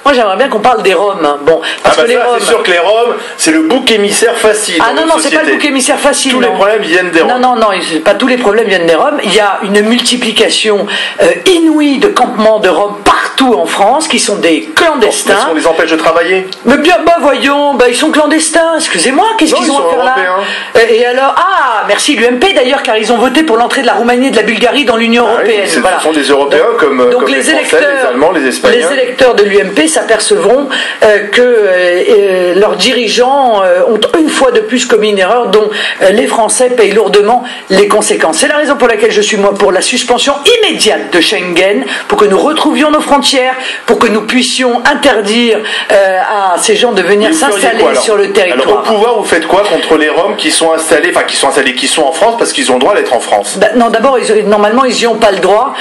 Moi, j'aimerais bien qu'on parle des Roms. Bon, parce que les Roms... c'est sûr que les Roms, c'est le bouc émissaire facile. Ah non, non, c'est pas le bouc émissaire facile. Tous les problèmes viennent des Roms. Non, non, non, pas tous les problèmes viennent des Roms. Il y a une multiplication inouïe de campements de Roms partout en France qui sont des clandestins. Est-ce qu'on les empêche de travailler? Mais bien, voyons, ils sont clandestins. Excusez-moi, qu'est-ce qu'ils ont à faire là? Et alors, merci l'UMP d'ailleurs, car ils ont voté pour l'entrée de la Roumanie et de la Bulgarie dans l'Union européenne. Oui, voilà. Ce sont des Européens comme les Français, les Allemands, les Espagnols. Les électeurs de l'UMP s'apercevront que leurs dirigeants ont une fois de plus commis une erreur dont les Français payent lourdement les conséquences. C'est la raison pour laquelle je suis moi pour la suspension immédiate de Schengen, pour que nous retrouvions nos frontières, pour que nous puissions interdire à ces gens de venir s'installer sur le territoire. Alors au pouvoir, vous faites quoi contre les Roms qui sont installés, qui sont en France parce qu'ils ont le droit d'être en France? Non, d'abord, normalement, ils n'y ont pas le droit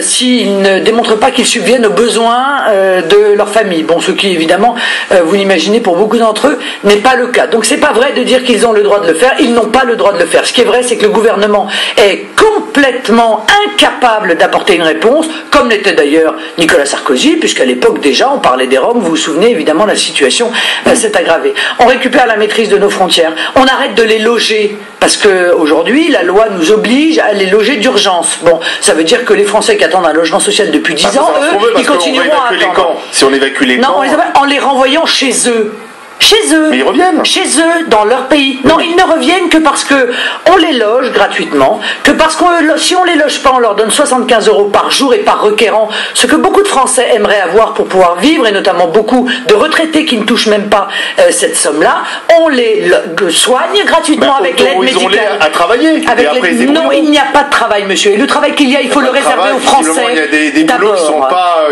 s'ils ne démontrent pas qu'ils subviennent aux besoins de leur famille. Bon, ce qui, évidemment, vous l'imaginez, pour beaucoup d'entre eux, n'est pas le cas. Donc, c'est pas vrai de dire qu'ils ont le droit de le faire. Ils n'ont pas le droit de le faire. Ce qui est vrai, c'est que le gouvernement est complètement incapable d'apporter une réponse, comme l'était d'ailleurs Nicolas Sarkozy, puisqu'à l'époque, déjà, on parlait des Roms. Vous vous souvenez, évidemment, la situation s'est aggravée. On récupère la maîtrise de nos frontières. On arrête de les loger, parce qu'aujourd'hui, la loi nous oblige à les loger d'urgence. Bon, ça veut dire que les Français qui attendent un logement social depuis 10 ans, eux, ils continueront à attendre. Si on évacue les camps... Non, en les renvoyant chez eux. Chez eux. Mais ils reviennent. Chez eux, dans leur pays. Non, ils ne reviennent que parce que on les loge gratuitement, que parce que si on les loge pas, on leur donne 75 € par jour et par requérant, ce que beaucoup de Français aimeraient avoir pour pouvoir vivre, et notamment beaucoup de retraités qui ne touchent même pas cette somme-là, on les soigne gratuitement avec l'aide médicale. À travailler. Non, il n'y a pas de travail, monsieur. Et le travail qu'il y a, il faut le réserver aux Français. Il y a des boulots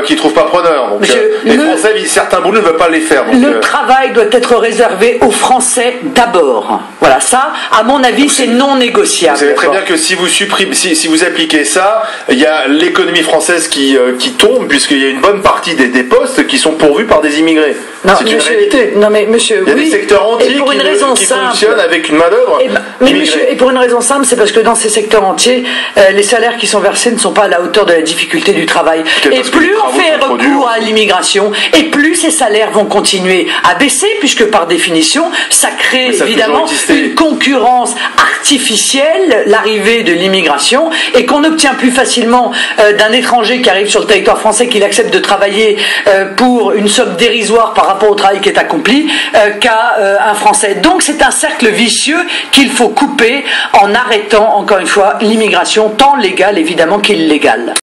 qui ne trouvent pas preneur. Donc, les Français, certains boulots ne veulent pas les faire. Le travail doit être réservé aux Français d'abord. Voilà, ça, à mon avis, c'est non négociable. Vous savez très bien que si vous appliquez ça, il y a l'économie française qui tombe, puisqu'il y a une bonne partie des postes qui sont pourvus par des immigrés. C'est une réalité. Non, mais monsieur, il y a des secteurs entiers qui fonctionnent avec une main-d'œuvre. Mais monsieur, et pour une raison simple, c'est parce que dans ces secteurs entiers, les salaires qui sont versés ne sont pas à la hauteur de la difficulté du travail. Et plus on fait recours à l'immigration, et plus ces salaires vont continuer à baisser, puisque par définition, ça crée évidemment une concurrence artificielle, l'arrivée de l'immigration, et qu'on obtient plus facilement d'un étranger qui arrive sur le territoire français, qu'il accepte de travailler pour une somme dérisoire par rapport au travail qui est accompli, qu'à un Français. Donc c'est un cercle vicieux qu'il faut couper en arrêtant, encore une fois, l'immigration, tant légale évidemment qu'illégale.